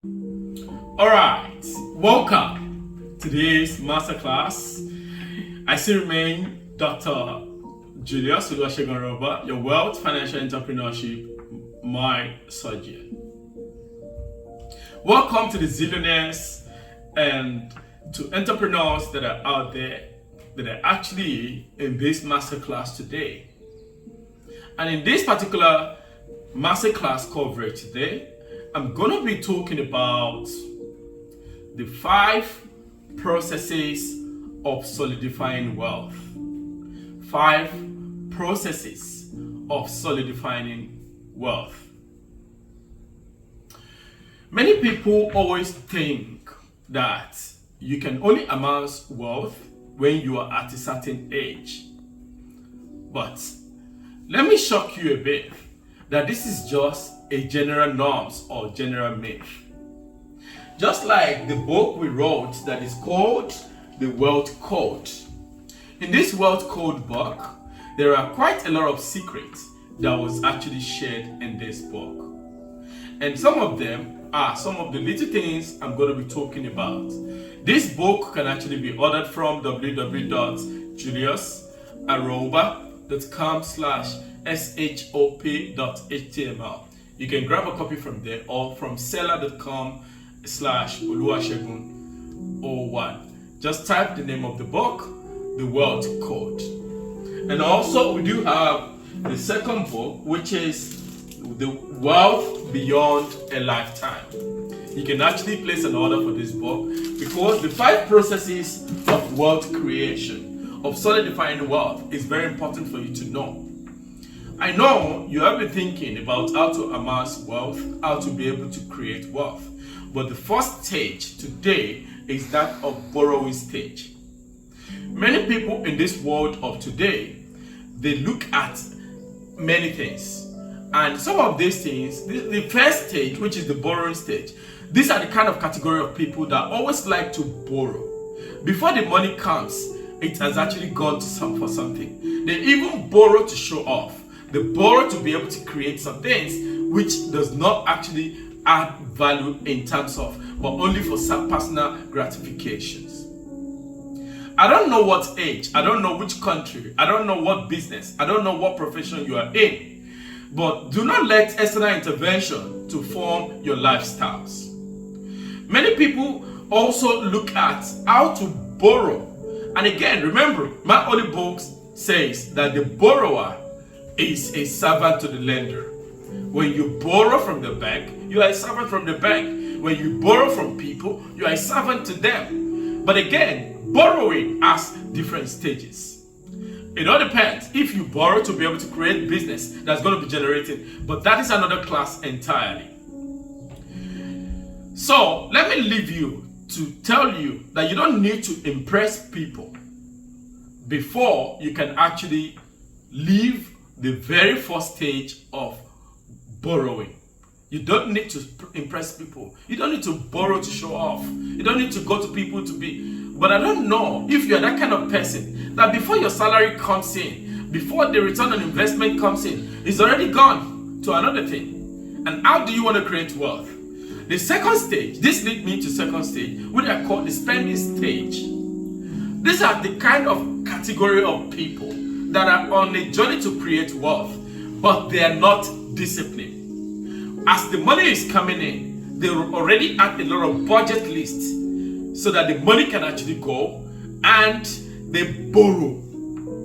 Alright, welcome to today's masterclass. I still remain Dr. Julius Oluwasegun Aroba, your wealth financial entrepreneurship my surgeon. Welcome to the zillionaires and to entrepreneurs that are out there that are actually in this masterclass today. And in this particular masterclass coverage today, I'm going to be talking about the 5 processes of solidifying wealth. 5 processes of solidifying wealth. Many people always think that you can only amass wealth when you are at a certain age. But let me shock you a bit that this is just a general norms or general myth. Just like the book we wrote that is called The Wealth Code. In this Wealth Code book, there are quite a lot of secrets that was actually shared in this book. And some of them are some of the little things I'm going to be talking about. This book can actually be ordered from www.juliusaroba.com/shop.html. You can grab a copy from there or from seller.com/Oluwasegun01. Just type the name of the book, The Wealth Code. And also we do have the second book, which is The Wealth Beyond a Lifetime. You can actually place an order for this book because the 5 processes of wealth creation, of solidifying wealth, is very important for you to know. I know you have been thinking about how to amass wealth, how to be able to create wealth. But the first stage today is that of borrowing stage. Many people in this world of today, they look at many things. And some of these things, the first stage, which is the borrowing stage, these are the kind of category of people that always like to borrow. Before the money comes, it has actually gone to for something. They even borrow to show off. They borrow to be able to create some things which does not actually add value in terms of, but only for some personal gratifications. I don't know what age, I don't know which country, I don't know what business, I don't know what profession you are in, but do not let external intervention to form your lifestyles. Many people also look at how to borrow. And again, remember, my holy book says that the borrower is a servant to the lender. When you borrow from the bank, you are a servant from the bank. When you borrow from people, you are a servant to them. But again, borrowing has different stages. It all depends if you borrow to be able to create business that's going to be generated, but that is another class entirely. So let me leave you to tell you that you don't need to impress people before you can actually leave the very first stage of borrowing. You don't need to impress people. You don't need to borrow to show off. You don't need to go to people to be. But I don't know if you're that kind of person that before your salary comes in, before the return on investment comes in, it's already gone to another thing. And how do you want to create wealth? The second stage, this leads me to second stage, which I call the spending stage. These are the kind of category of people that are on a journey to create wealth, but they are not disciplined. As the money is coming in, they already have a lot of budget lists so that the money can actually go, and they borrow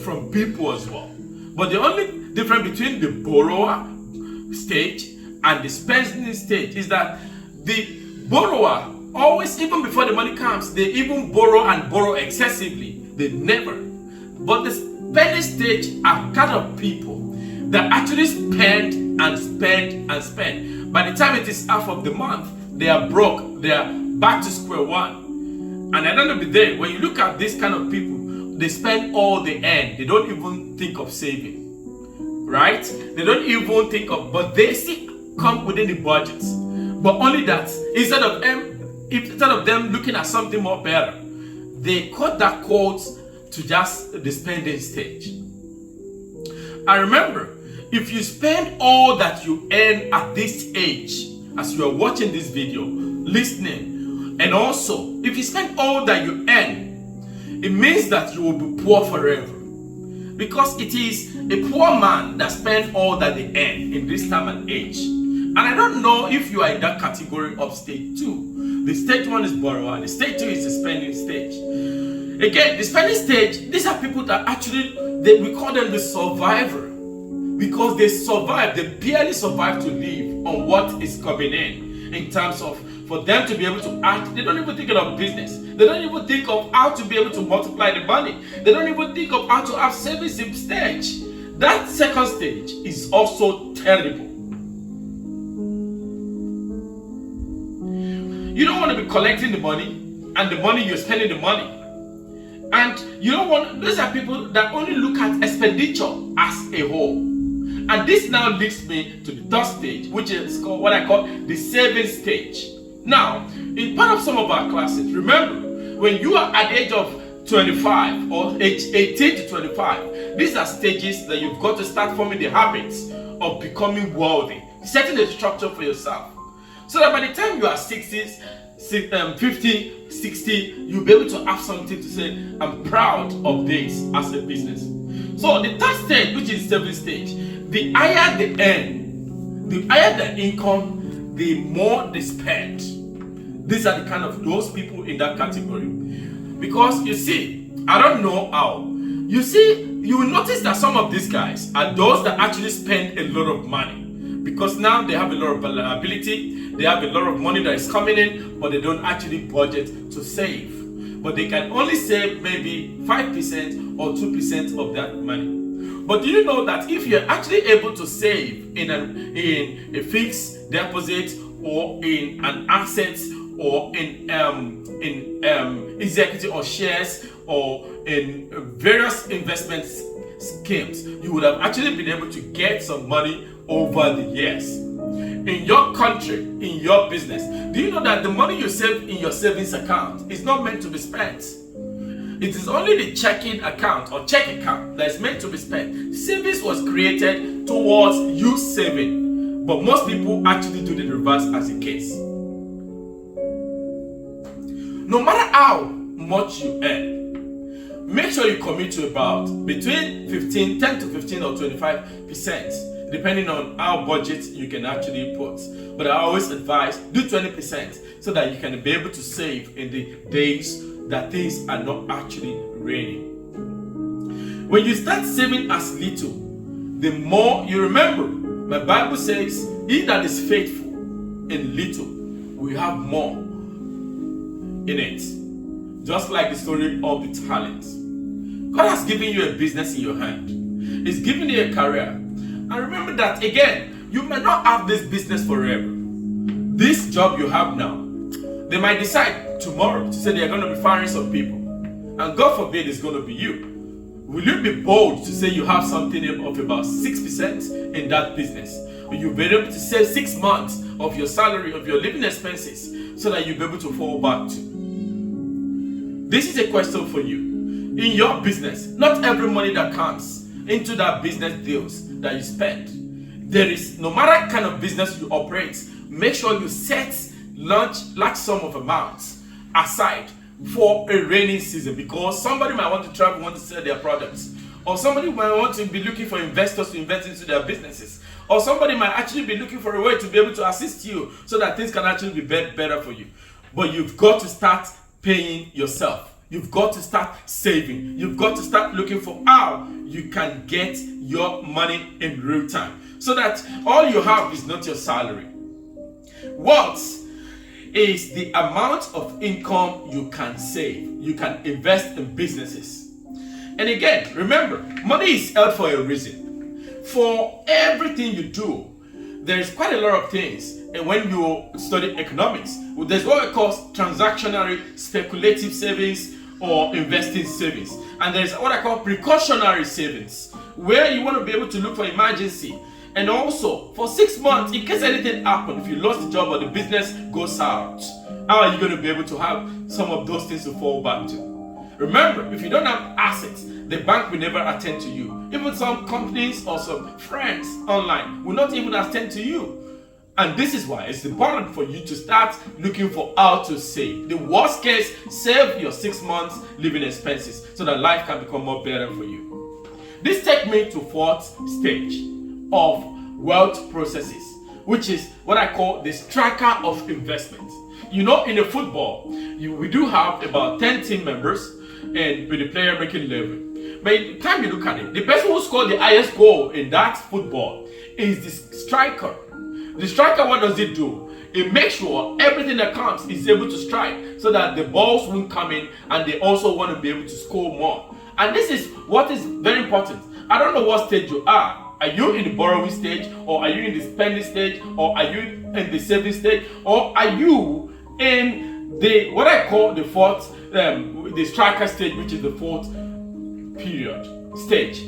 from people as well. But the only difference between the borrower stage and the spending stage is that the borrower always, even before the money comes, they even borrow and borrow excessively. They never. But the spending stage are kind of people that actually spend and spend and spend. By the time it is half of the month, they are broke. They are back to square one. And at the end of the day, when you look at this kind of people, they spend all they earn. They don't even think of saving. Right? They don't even think of, but they still come within the budget. But only that, instead of them looking at something more better, they cut that quote to just the spending stage. And remember, if you spend all that you earn at this age, as you are watching this video, listening. And also, if you spend all that you earn, it means that you will be poor forever. Because it is a poor man that spends all that they earn in this time and age. And I don't know if you are in that category of stage 2. The stage 1 is borrower, the stage 2 is the spending stage. Again, the spending stage, these are people that actually, we call them the survivor. Because they survive, they barely survive to live on what is coming in terms of, for them to be able to act. They don't even think of business. They don't even think of how to be able to multiply the money. They don't even think of how to have savings in stage. That second stage is also terrible. You don't want to be collecting the money, and the money you're spending the money. And you don't want, those are people that only look at expenditure as a whole. And this now leads me to the third stage, which is called, what I call the saving stage. Now, in part of some of our classes, remember, when you are at the age of 25 or age 18 to 25, these are stages that you've got to start forming the habits of becoming wealthy, setting a structure for yourself. So that by the time you are 50, 60, you'll be able to have something to say, I'm proud of this as a business. So the third stage, which is the seventh stage, the higher the earn, the higher the income, the more they spend. These are the kind of those people in that category. Because you see, I don't know how. You see, you will notice that some of these guys are those that actually spend a lot of money. Because now they have a lot of ability, they have a lot of money that is coming in, but they don't actually budget to save. But they can only save maybe 5% or 2% of that money. But do you know that if you're actually able to save in a fixed deposit or in an asset or in executive or shares or in various investment schemes, you would have actually been able to get some money over the years. In your country, in your business, do you know that the money you save in your savings account is not meant to be spent? It is only the checking account or check account that is meant to be spent. Savings was created towards you saving, but most people actually do the reverse as a case. No matter how much you earn, make sure you commit to about between 10 to 15 or 25%, depending on how budget you can actually put. But I always advise, do 20% so that you can be able to save in the days that things are not actually raining. When you start saving as little, the more you remember. My Bible says, he that is faithful in little will have more in it. Just like the story of the talents. God has given you a business in your hand. He's given you a career. And remember that again, you may not have this business forever. This job you have now, they might decide tomorrow to say they are going to be firing some people. And God forbid it's going to be you. Will you be bold to say you have something of about 6% in that business? Will you be able to save 6 months of your salary, of your living expenses, so that you'll be able to fall back to? This is a question for you. In your business, not every money that comes into that business deals that you spend. There is, no matter kind of business you operate, make sure you set large sum of amounts aside for a rainy season, because somebody might want to travel, want to sell their products, or somebody might want to be looking for investors to invest into their businesses, or somebody might actually be looking for a way to be able to assist you so that things can actually be better for you. But you've got to start paying yourself. You've got to start saving. You've got to start looking for how you can get your money in real time, so that all you have is not your salary. What is the amount of income you can save? You can invest in businesses. And again, remember, money is held for a reason. For everything you do, there is quite a lot of things. And when you study economics, there's what we call transactionary speculative savings or investing savings. And there's what I call precautionary savings, where you want to be able to look for emergency. And also, for 6 months, in case anything happens, if you lost the job or the business goes out, how are you going to be able to have some of those things to fall back to? Remember, if you don't have assets, the bank will never attend to you. Even some companies or some friends online will not even attend to you. And this is why it's important for you to start looking for how to save. The worst case, save your 6 months living expenses so that life can become more better for you. This takes me to fourth stage of wealth processes, which is what I call the striker of investment. You know, in a football, we do have about 10 team members, and with the player making 11. But by the time you look at it, the person who scored the highest goal in that football is the striker. The striker, what does it do? It makes sure everything that comes is able to strike so that the balls won't come in, and they also want to be able to score more. And this is what is very important. I don't know what stage you are. Are you in the borrowing stage, or are you in the spending stage, or are you in the saving stage, or are you in the what I call the fourth, the striker stage, which is the fourth period stage?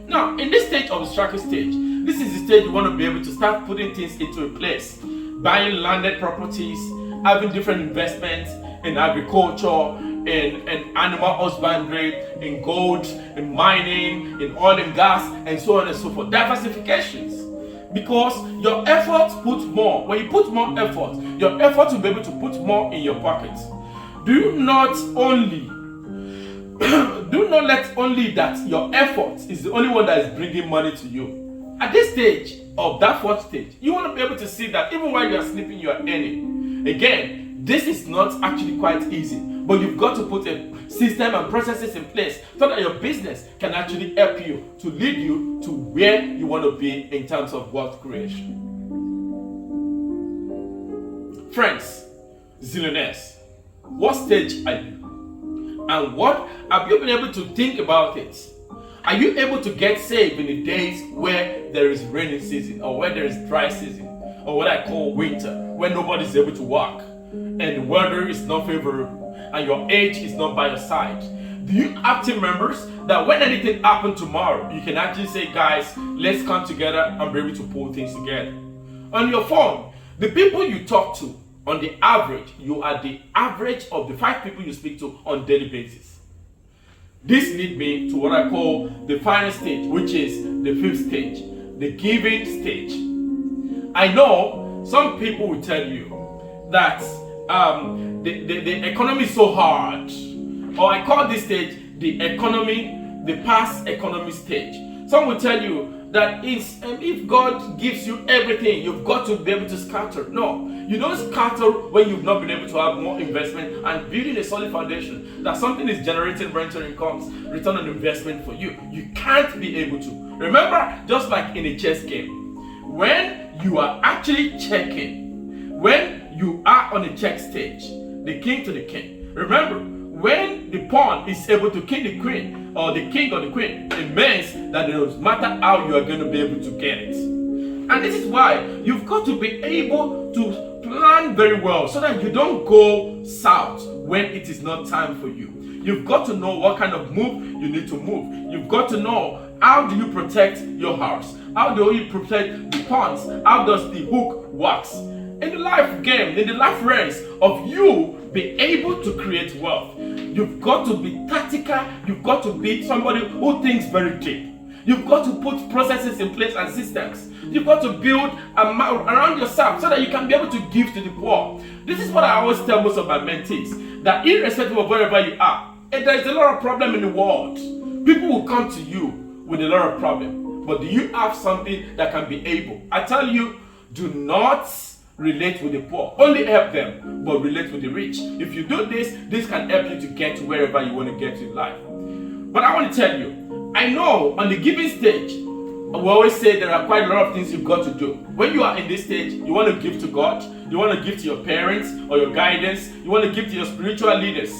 Now, in this stage of the striker stage, this is the stage you want to be able to start putting things into a place, buying landed properties, having different investments in agriculture, in animal husbandry, in gold, in mining, in oil and gas, and so on and so forth. Diversifications. Because your efforts put more. When you put more effort, your effort will be able to put more in your pocket. Do not let only that your effort is the only one that is bringing money to you. At this stage of that fourth stage, you want to be able to see that even while you are sleeping, you are earning. Again, this is not actually quite easy, but you've got to put a system and processes in place so that your business can actually help you to lead you to where you want to be in terms of wealth creation. Friends, zillionaires, what stage are you? And what have you been able to think about it? Are you able to get saved in the days where there is rainy season, or where there is dry season, or what I call winter, where nobody is able to walk, and the weather is not favorable, and your age is not by your side? Do you have team members that when anything happens tomorrow, you can actually say, guys, let's come together and be able to pull things together? On your phone, the people you talk to, on the average, you are the average of the 5 people you speak to on a daily basis. This leads me to what I call the final stage, which is the 5th stage, the giving stage. I know some people will tell you that the economy is so hard, or I call this stage the past economy stage. Some will tell you that if God gives you everything, you've got to be able to scatter. No, you don't scatter when you've not been able to have more investment and building a solid foundation that something is generating rental incomes, return on investment for you. You can't be able to. Remember, just like in a chess game, when you are actually checking, when you are on a check stage, the king to the king. Remember, when the pawn is able to kill the queen, or the king or the queen, it means that it doesn't matter how you are going to be able to get it. And this is why you've got to be able to plan very well so that you don't go south when it is not time for you. You've got to know what kind of move you need to move. You've got to know, how do you protect your house? How do you protect the pawns? How does the hook works? In the life game, in the life race of you be able to create wealth, you've got to be tactical. You've got to be somebody who thinks very deep. You've got to put processes in place and systems. You've got to build around yourself so that you can be able to give to the poor. This is what I always tell most of my mentees, that irrespective of wherever you are, if there's a lot of problem in the world, people will come to you with a lot of problem. But do you have something that can be able? I tell you, do not relate with the poor. Only help them, but relate with the rich. If you do this, this can help you to get to wherever you want to get to in life. But I want to tell you, I know on the giving stage, we always say there are quite a lot of things you've got to do. When you are in this stage, you want to give to God, you want to give to your parents or your guidance, you want to give to your spiritual leaders,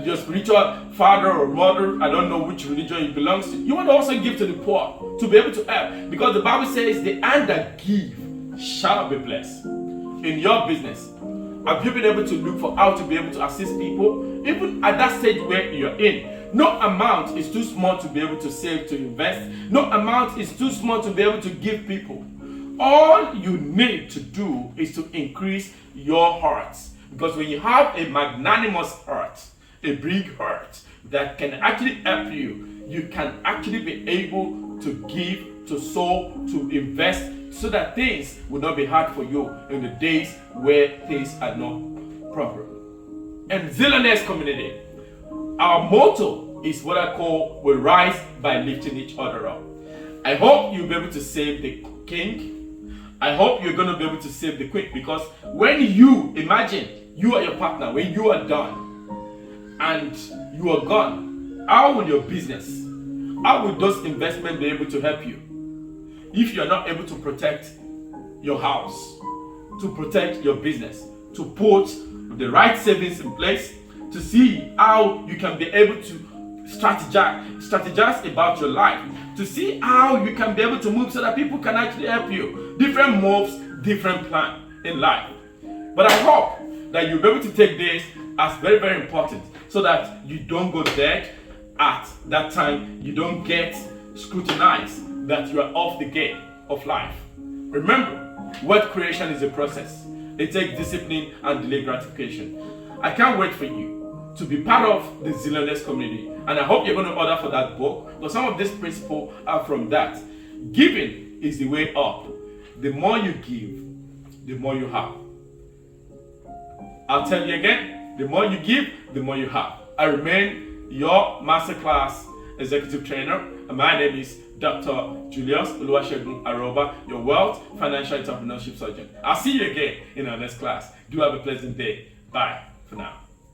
your spiritual father or mother, I don't know which religion it belongs to. You want to also give to the poor, to be able to help. Because the Bible says, the hand that give shall be blessed. In your business, have you been able to look for how to be able to assist people? Even at that stage where you're in, no amount is too small to be able to save, to invest. No amount is too small to be able to give people. All you need to do is to increase your heart. Because when you have a magnanimous heart, a big heart that can actually help you, you can actually be able to give, to sow, to invest so that things will not be hard for you in the days where things are not proper. And Zillionaires community, our motto is what I call we rise by lifting each other up. I hope you'll be able to save the king. I hope you're going to be able to save the queen, because when you imagine you are your partner, when you are done and you are gone, how will your business, how will those investments be able to help you if you are not able to protect your house, to protect your business, to put the right savings in place, to see how you can be able to strategize about your life, to see how you can be able to move so that people can actually help you. Different moves, different plan in life. But I hope that you'll be able to take this as very, very important, so that you don't go dead at that time, you don't get scrutinized, that you are off the game of life. Remember, wealth creation is a process. It takes discipline and delayed gratification. I can't wait for you to be part of the Zillionaires community, and I hope you're going to order for that book, because some of these principles are from that. Giving is the way up. The more you give, the more you have. I'll tell you again, the more you give, the more you have. I remain your masterclass executive trainer, and my name is Dr. Julius Oluwasegun Aroba, your wealth financial entrepreneurship surgeon. I'll see you again in our next class. Do have a pleasant day. Bye for now.